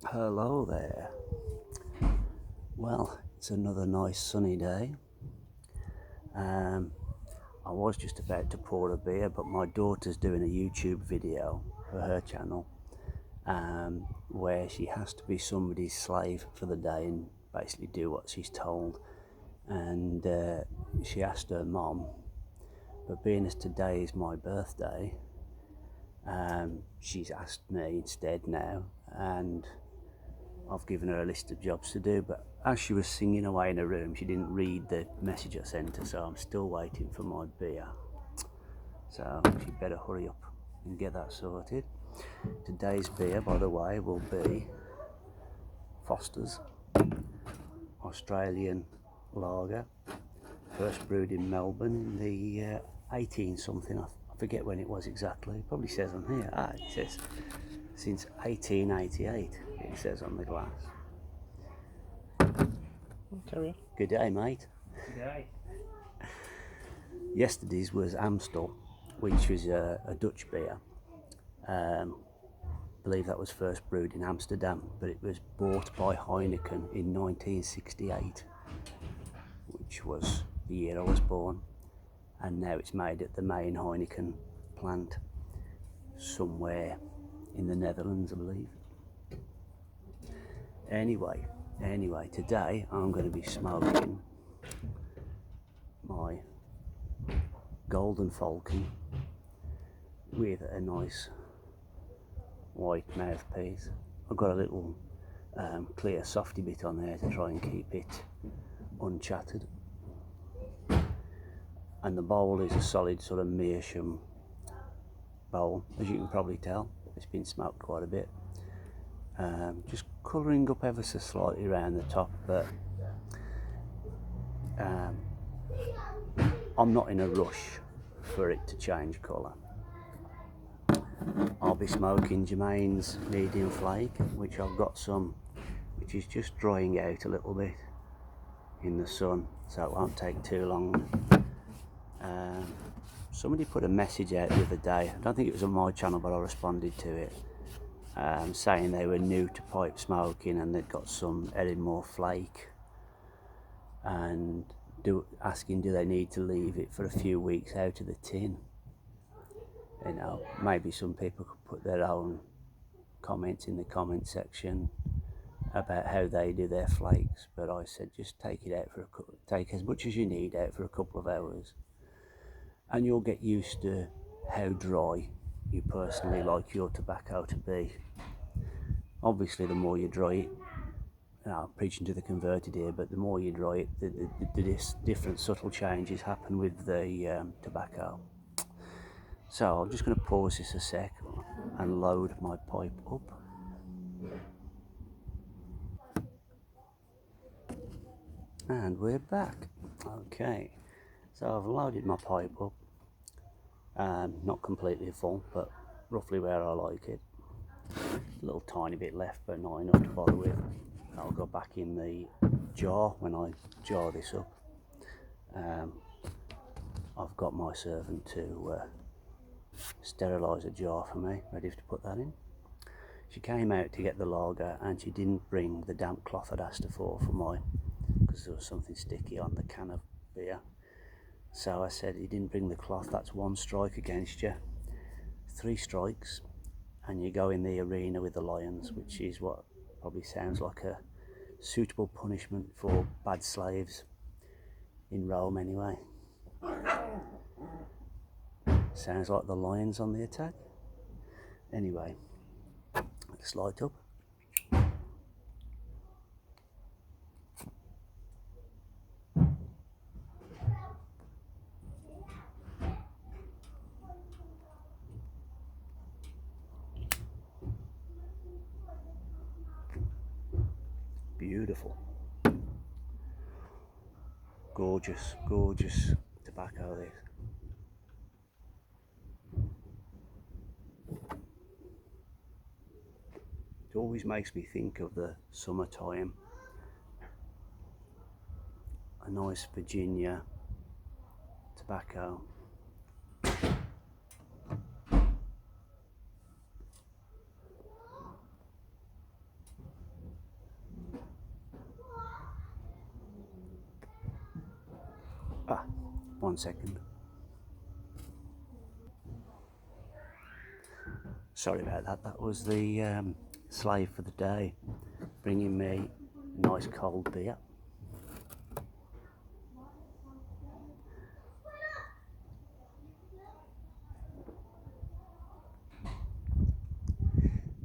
Hello there. Well, it's another nice sunny day. I was just about to pour a beer, but my daughter's doing a YouTube video for her channel where she has to be somebody's slave for the day and basically do what she's told. And she asked her mom, but being as today is my birthday, she's asked me instead now, and I've given her a list of jobs to do, but as she was singing away in her room, she didn't read the message I sent her, so I'm still waiting for my beer. So she better hurry up and get that sorted. Today's beer, by the way, will be Foster's Australian lager, first brewed in Melbourne in the 18 something, I forget when it was exactly. It probably says on here. It says since 1888, it says on the glass. Carry on. Good day, mate. Good day. Yesterday's was Amstel, which was a Dutch beer. I believe that was first brewed in Amsterdam, but it was bought by Heineken in 1968, which was the year I was born, and now it's made at the main Heineken plant somewhere in the Netherlands, I believe. Anyway, today I'm going to be smoking my Golden Falcon with a nice white mouthpiece. I've got a little clear softy bit on there to try and keep it unchattered, and the bowl is a solid sort of meerschaum bowl, as you can probably tell. It's been smoked quite a bit. Just colouring up ever so slightly around the top, but I'm not in a rush for it to change colour. I'll be smoking Germain's medium flake, which I've got some, which is just drying out a little bit in the sun, so it won't take too long. Somebody put a message out the other day, I don't think it was on my channel, but I responded to it, saying they were new to pipe smoking and they'd got some Edinburgh flake, and asking do they need to leave it for a few weeks out of the tin. You know, maybe some people could put their own comments in the comment section about how they do their flakes, but I said just take it out take as much as you need out for a couple of hours, and you'll get used to how dry you personally like your tobacco to be. Obviously, the more you dry it, I'm preaching to the converted here, but the more you dry it, the different subtle changes happen with the tobacco. So I'm just going to pause this a sec and load my pipe up. And we're back. Okay, so I've loaded my pipe up. Not completely full, but roughly where I like it. A little tiny bit left, but not enough to bother with. I'll go back in the jar when I jar this up. I've got my servant to sterilise a jar for me, ready to put that in. She came out to get the lager and she didn't bring the damp cloth I'd asked her for mine, because there was something sticky on the can of beer. So I said, you didn't bring the cloth, that's one strike against you. 3 strikes and you go in the arena with the lions, which is what probably sounds like a suitable punishment for bad slaves in Rome anyway. Sounds like the lions on the attack. Anyway, let's light up. Beautiful. Gorgeous, gorgeous tobacco this. It always makes me think of the summertime. A nice Virginia tobacco. 1 second. Sorry about that. That was the slave for the day, bringing me a nice cold beer.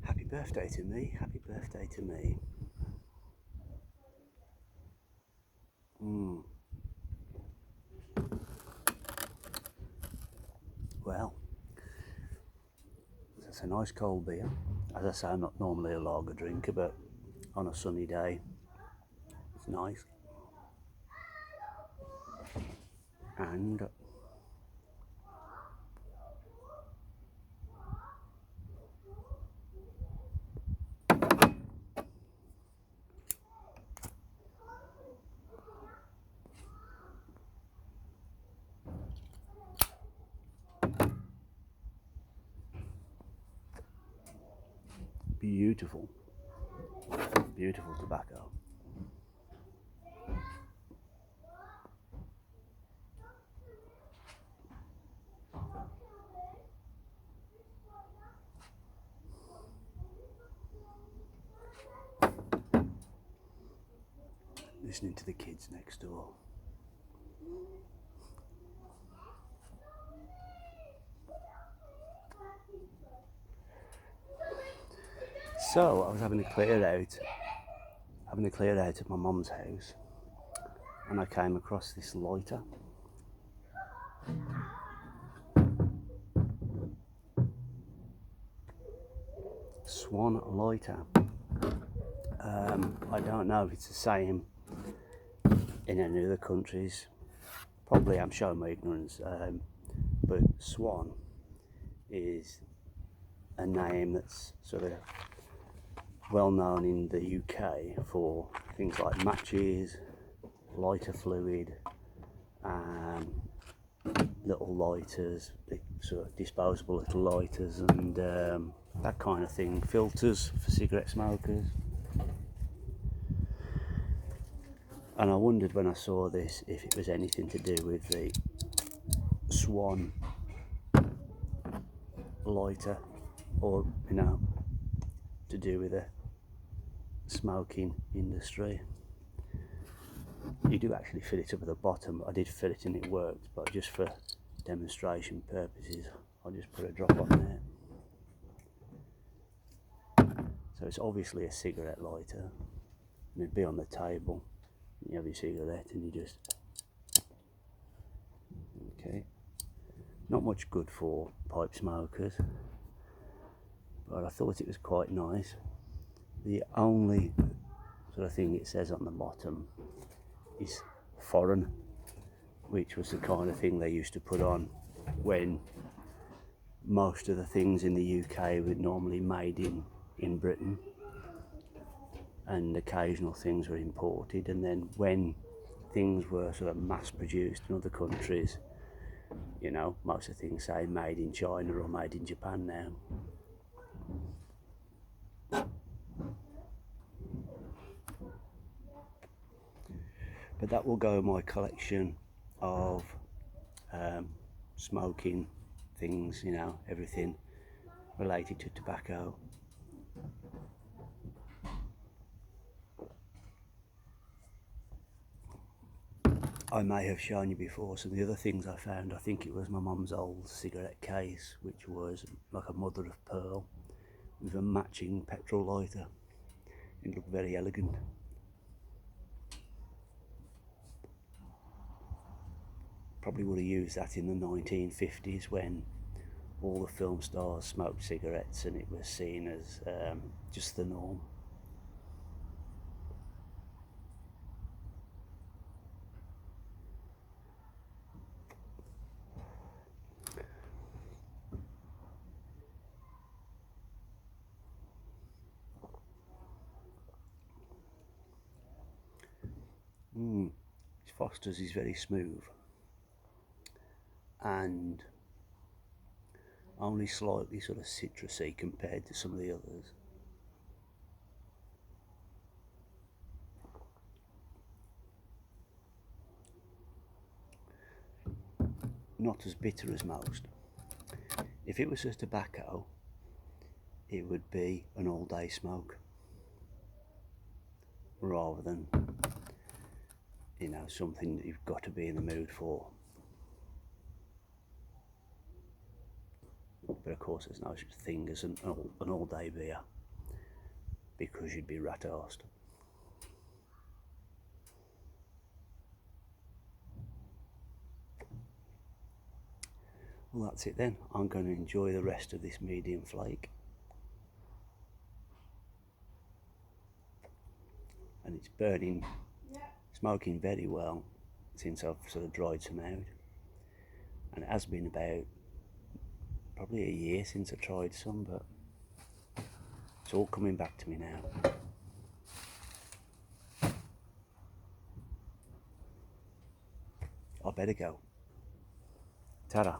Happy birthday to me. Happy birthday to me. Well, it's a nice cold beer. As I say, I'm not normally a lager drinker, but on a sunny day, it's nice. And beautiful, beautiful tobacco. Listening to the kids next door. So I was having a clear out at my mum's house, and I came across this lighter. Swan lighter. I don't know if it's the same in any other countries. Probably I'm showing my ignorance, but Swan is a name that's sort of well known in the UK for things like matches, lighter fluid, little lighters, sort of disposable little lighters, and that kind of thing. Filters for cigarette smokers. And I wondered when I saw this if it was anything to do with the Swan lighter, or to do with the smoking industry. You do actually fill it up at the bottom. I did fill it and it worked, but just for demonstration purposes, I'll just put a drop on there. So it's obviously a cigarette lighter, and it'd be on the table. You have your cigarette and you just, okay. Not much good for pipe smokers, but I thought it was quite nice. The only sort of thing it says on the bottom is foreign, which was the kind of thing they used to put on when most of the things in the UK were normally made in Britain, and occasional things were imported. And then when things were sort of mass produced in other countries, most of the things say made in China or made in Japan now. But that will go in my collection of smoking things, everything related to tobacco. I may have shown you before some of the other things I found. I think it was my mum's old cigarette case, which was like a mother of pearl with a matching petrol lighter. It looked very elegant. Probably would have used that in the 1950s when all the film stars smoked cigarettes and it was seen as just the norm. Foster's is very smooth and only slightly sort of citrusy compared to some of the others. not as bitter as most. If it was just tobacco, it would be an all-day smoke, rather than, you know, something that you've got to be in the mood for. But of course there's no such thing as an all-day beer, because you'd be rat-arsed. Well, that's it then. I'm going to enjoy the rest of this medium flake. And it's burning, smoking very well since I've sort of dried some out. And it has been about probably a year since I tried some, but it's all coming back to me now. I better go. Ta-da.